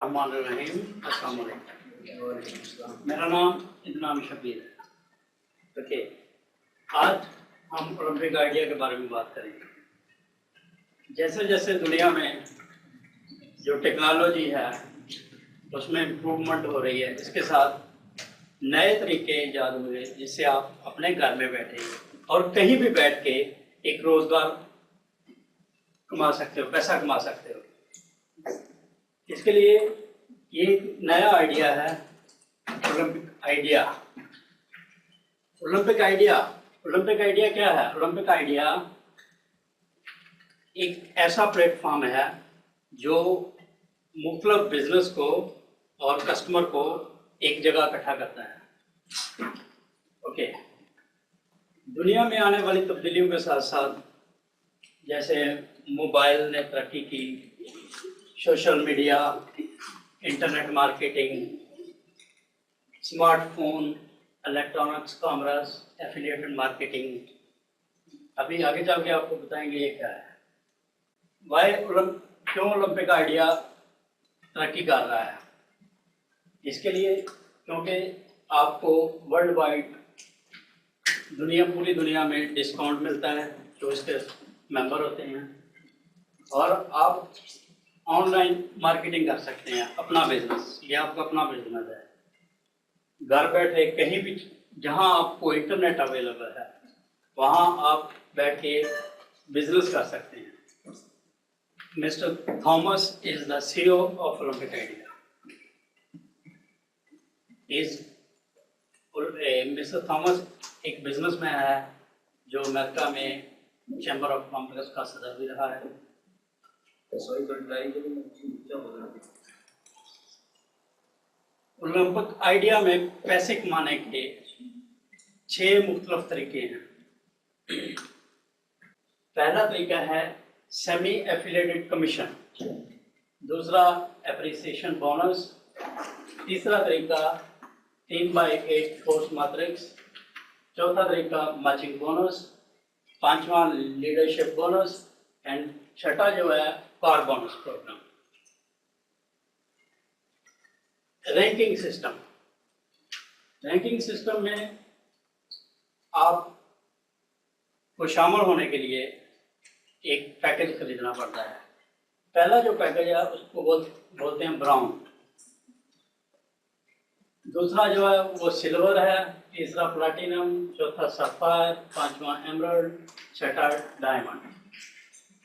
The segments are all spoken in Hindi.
अस्सलाम वालेकुम। मेरा नाम इनाम शबीर है। ओके, आज हम ओलंपिक आइडिया के बारे में बात करेंगे। जैसे जैसे दुनिया में जो टेक्नोलॉजी है उसमें इम्प्रूवमेंट हो रही है, इसके साथ नए तरीके ईजाद हुए जिससे आप अपने घर में बैठे और कहीं भी बैठ के एक रोज़गार कमा सकते हो, पैसा कमा सकते हो। इसके लिए ये नया आइडिया है Olympic idea. Olympic idea Olympic idea क्या है? ओलंपिक आइडिया एक ऐसा प्लेटफॉर्म है जो मुख्तलिफ बिजनेस को और कस्टमर को एक जगह इकट्ठा करता है। ओके, दुनिया में आने वाली तब्दीलियों के साथ साथ जैसे मोबाइल ने तरक्की की, social media, internet marketing, smartphone, electronics commerce, affiliated marketing, अभी आगे चल के आपको बताएंगे ये क्या है। क्यों ओलंपिक आइडिया तरक्की कर रहा है? इसके लिए क्योंकि आपको वर्ल्ड वाइड पूरी दुनिया में डिस्काउंट मिलता है जो इसके मेंबर होते हैं, और आप ऑनलाइन मार्केटिंग कर सकते हैं अपना बिजनेस। ये आपका अपना बिजनेस है। घर बैठे कहीं भी जहां आपको इंटरनेट अवेलेबल है वहां आप बैठ के बिजनेस कर सकते हैं। Mister Thomas is the CEO of Olympic idea. Mister Thomas एक बिजनेसमैन है जो अमेरिका में चैम्बर ऑफ कॉमर्स का सदर भी रहा है। ओलंपिक आइडिया में पैसे कमाने के 6 मुख्तलिफ तरीके हैं। पहला तरीका है सेमी एफिलिएटेड कमीशन, दूसरा एप्रिसिएशन बोनस, तीसरा तरीका 3/8 फोर्स मैट्रिक्स, चौथा तरीका मैचिंग बोनस, पांचवा लीडरशिप बोनस एंड छठा जो है car bonus program. Ranking system में आप को शामिल होने के लिए एक पैकेज खरीदना पड़ता है। पहला जो पैकेज है उसको बोलते हैं ब्राउन, दूसरा जो है वो सिल्वर है, तीसरा प्लैटिनम, चौथा सफायर, पांचवा एमराल्ड, छठा डायमंड।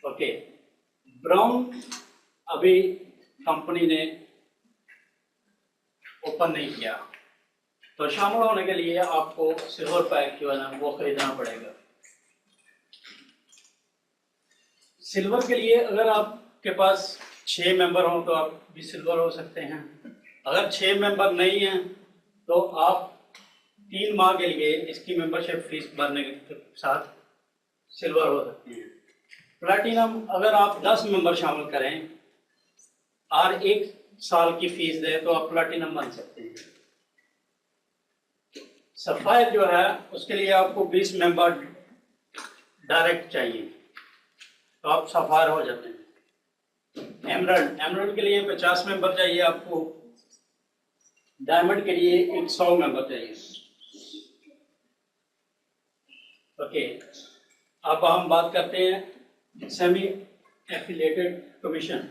ओके, ब्राउन अभी कंपनी ने ओपन नहीं किया, तो शामिल होने के लिए आपको सिल्वर पैक जो है ना वो खरीदना पड़ेगा। सिल्वर के लिए अगर आपके पास 6 मेंबर हों तो आप भी सिल्वर हो सकते हैं। अगर 6 मेंबर नहीं हैं तो आप 3 माह के लिए इसकी मेंबरशिप फीस भरने के साथ सिल्वर हो सकते हैं। प्लैटिनम अगर आप 10 मेंबर शामिल करें और 1 साल की फीस दें तो आप प्लैटिनम बन सकते हैं। सफायर जो है उसके लिए आपको 20 मेंबर डायरेक्ट चाहिए तो आप सफायर हो जाते हैं। एमराल्ड के लिए 50 मेंबर चाहिए आपको। डायमंड के लिए 100 मेंबर चाहिए। ओके, अब हम बात करते हैं सेमी एफिलिएटेड कमीशन।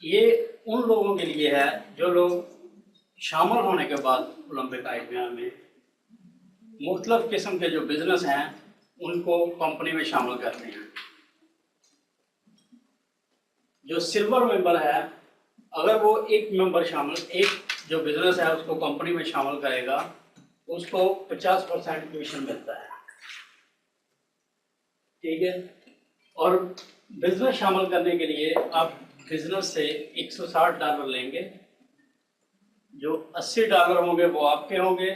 ये उन लोगों के लिए है जो लोग शामिल होने के बाद ओलंपिक आइडिया में मुख्तलिफ किस्म के जो बिजनेस हैं उनको कंपनी में शामिल करते हैं। जो सिल्वर मेंबर है, अगर वो एक जो बिजनेस है उसको कंपनी में शामिल करेगा उसको 50% कमीशन मिलता है। ठीक है, और बिजनेस शामिल करने के लिए आप बिजनेस से $160 लेंगे। जो $80 होंगे वो आपके होंगे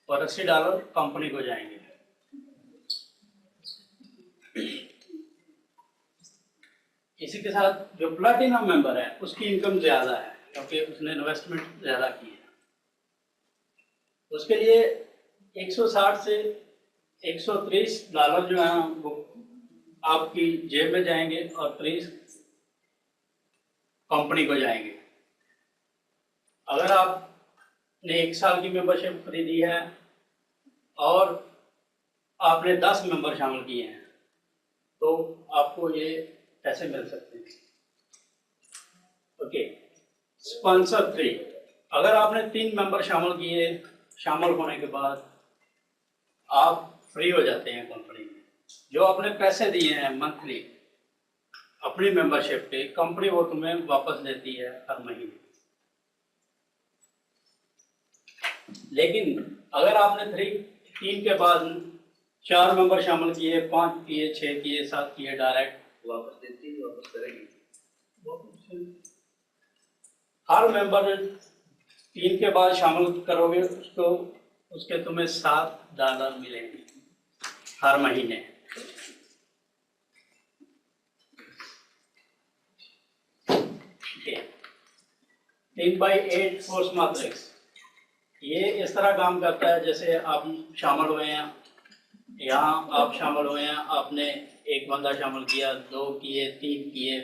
और $80 कंपनी को जाएंगे। इसी के साथ जो प्लैटिनम मेंबर है उसकी इनकम ज़्यादा है क्योंकि उसने इन्वेस्टमेंट ज़्यादा की है। उसके लिए 160 से $130 जो है वो आपकी जेब में जाएंगे और 30 कंपनी को जाएंगे। अगर आपने 1 साल की मेंबरशिप खरीदी है और आपने 10 मेंबर शामिल किए हैं तो आपको ये पैसे मिल सकते हैं। ओके। स्पॉन्सर 3, अगर आपने 3 मेंबर शामिल किए, शामिल होने के बाद आप फ्री हो जाते हैं कंपनी में। जो आपने पैसे दिए हैं मंथली अपनी मेंबरशिप पे, कंपनी वो तुम्हें वापस देती है हर महीने। लेकिन अगर आपने 3 के बाद 4 मेंबर शामिल किए, 5 किए, 6 किए, 7 किए, डायरेक्ट वापस देती है, वापस करेगी। हर मेंबर 3 के बाद शामिल करोगे उसको, उसके तुम्हें $7 मिलेंगे हर महीने। ठीक है। 3/8 फोर्स मैट्रिक्स ये इस तरह काम करता है जैसे आप शामिल हुए हैं, यहाँ आप शामिल हुए हैं, आपने एक बंदा शामिल किया, 2 किए, 3 किए,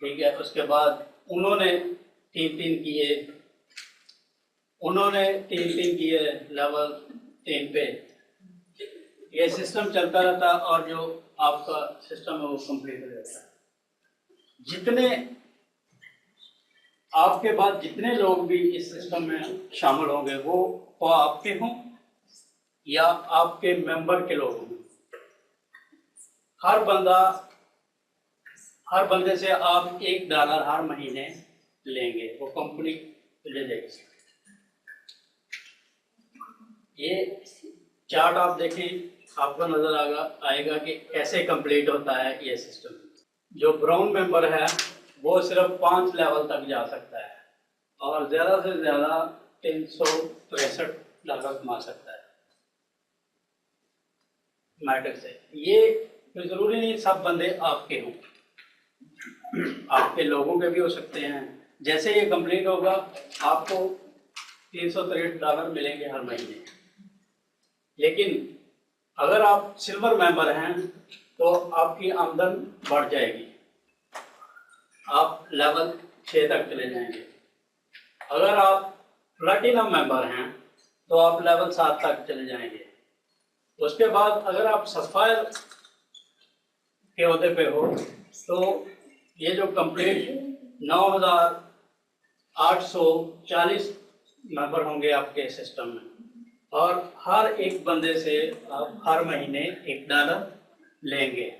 ठीक है। उसके बाद उन्होंने 3 किए, उन्होंने 3 किए लेवल 3 पे। ये सिस्टम चलता रहता और जो आपका सिस्टम है वो कंप्लीट हो जाता है। जितने आपके बाद जितने लोग भी इस सिस्टम में शामिल होंगे वो आपके हों या आपके मेंबर के लोग हों, हर बंदे से आप $1 हर महीने लेंगे, वो कंपनी ले देगी। ये चार्ट आप देखें, आपको नजर आएगा कि कैसे कंप्लीट होता है ये सिस्टम। जो ब्राउन मेंबर है वो सिर्फ 5 लेवल तक जा सकता है और ज़्यादा से ज़्यादा $363 कमा सकता है मैटर से। ये तो ज़रूरी नहीं सब बंदे आपके हों, आपके लोगों के भी हो सकते हैं। जैसे ये कंप्लीट होगा आपको $363 मिलेंगे हर महीने। लेकिन अगर आप सिल्वर मेंबर हैं तो आपकी आमदन बढ़ जाएगी, आप लेवल 6 तक चले जाएंगे। अगर आप प्लैटिनम मेंबर हैं तो आप लेवल 7 तक चले जाएंगे। उसके बाद अगर आप सफायर के ओहदे पे हो तो ये जो कंप्लीट 9,840 मेंबर होंगे आपके सिस्टम में और हर एक बंदे से आप हर महीने $1 लेंगे।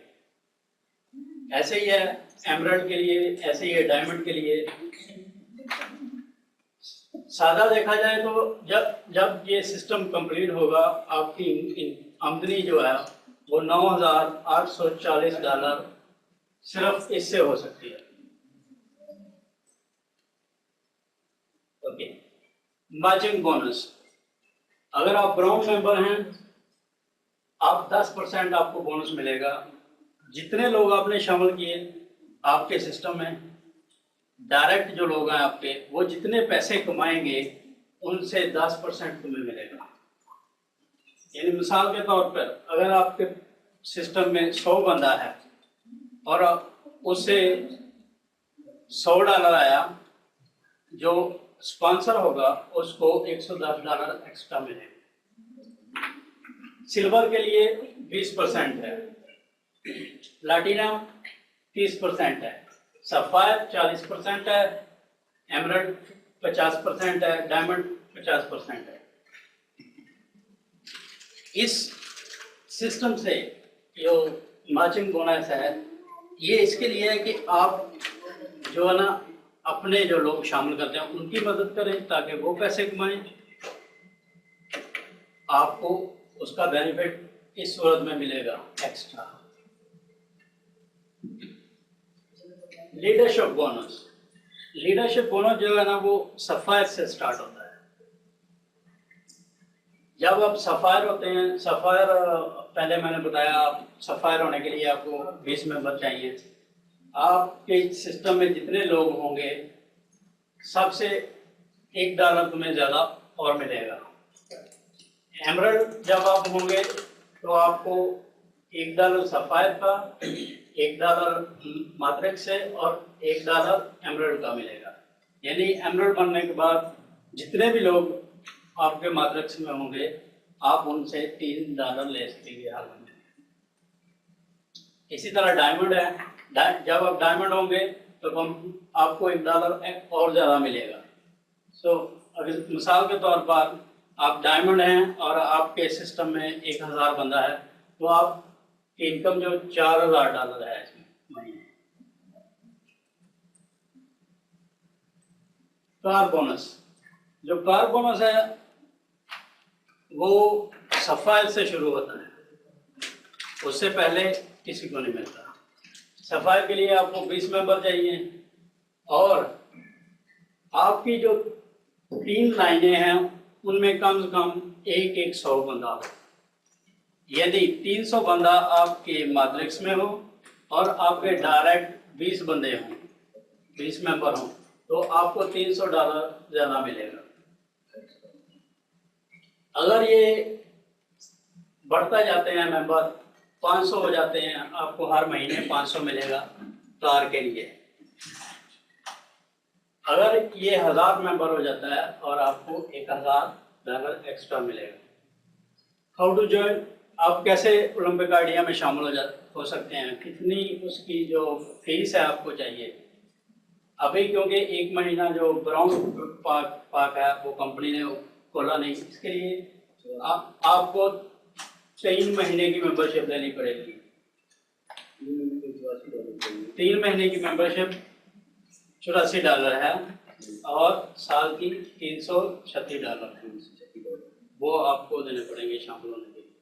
ऐसे ही है एमराल्ड के लिए, ऐसे ही है डायमंड के लिए। सादा देखा जाए तो जब ये सिस्टम कंप्लीट होगा आपकी आमदनी जो है वो $9,840 सिर्फ इससे हो सकती है। ओके। मैचिंग बोनस, अगर आप ब्राउन मेंबर हैं आप 10% आपको बोनस मिलेगा। जितने लोग आपने शामिल किए आपके सिस्टम में, डायरेक्ट जो लोग हैं आपके, वो जितने पैसे कमाएंगे उनसे 10% तुम्हें मिलेगा। यानी मिसाल के तौर पर अगर आपके सिस्टम में 100 बंदा है और उससे $100 आया, जो स्पॉन्सर होगा उसको $110 एक्स्ट्रा मिलेगा। सिल्वर के लिए 20% है, प्लैटिनम 30% है, सफायर 40% है, एमराल्ड 50% है, डायमंड 50% है। इस सिस्टम से जो मैचिंग बोनस है ये इसके लिए है कि आप जो है ना अपने जो लोग शामिल करते हैं उनकी मदद करें ताकि वो पैसे कमाएं। आपको उसका बेनिफिट इस सूरत में मिलेगा extra. Leadership bonus, leadership bonus जो है ना वो सफायर से स्टार्ट होता है। जब आप सफायर होते हैं, सफायर पहले मैंने बताया, आप सफायर होने के लिए आपको 20 मेंबर चाहिए। आपके सिस्टम में जितने लोग होंगे सबसे $1 तुम्हें ज़्यादा और मिलेगा। एमराल्ड जब आप होंगे तो आपको $1 सफायर का $1 मैट्रिक्स से और $1 एमराल्ड का मिलेगा। यानी एमराल्ड बनने के बाद जितने भी लोग आपके मैट्रिक्स में होंगे आप उनसे $3 ले सकेंगे हर महीने। इसी तरह डायमंड है, जब आप डायमंड होंगे तो आपको $1 और ज़्यादा मिलेगा। अगर मिसाल के तौर पर आप डायमंड हैं और आपके सिस्टम में 1000 बंदा है तो आप इनकम जो $4000 है इसमें महीने। कार बोनस, जो कार बोनस है वो सफायर से शुरू होता है, उससे पहले किसी को नहीं मिलता। सफायर के लिए आपको 20 मेंबर चाहिए और आपकी जो 3 लाइनें हैं उनमें कम से कम 100 बंदा हो। यदि 300 बंदा आपके मैट्रिक्स में हो और आपके डायरेक्ट 20 बंदे हों, 20 मेंबर हों, तो आपको $300 ज़्यादा मिलेगा। अगर ये बढ़ता जाते हैं मेंबर, 500 हो जाते हैं, आपको हर महीने 500 मिलेगा कार के लिए। अगर ये 1000 मेंबर हो जाता है और आपको $1000 एक्स्ट्रा मिलेगा। हाउ टू जॉइन, आप कैसे ओलंपिक आइडिया में शामिल हो सकते हैं, कितनी उसकी जो फीस है आपको चाहिए। अभी क्योंकि 1 महीना जो ब्राउन पार्क है वो कंपनी ने खोला नहीं, इसके लिए आपको 3 महीने की मेंबरशिप लेनी पड़ेगी। 3 महीने की मेंबरशिप $84 है और साल की $336 वो आपको देने पड़ेंगे शामिल होने के लिए।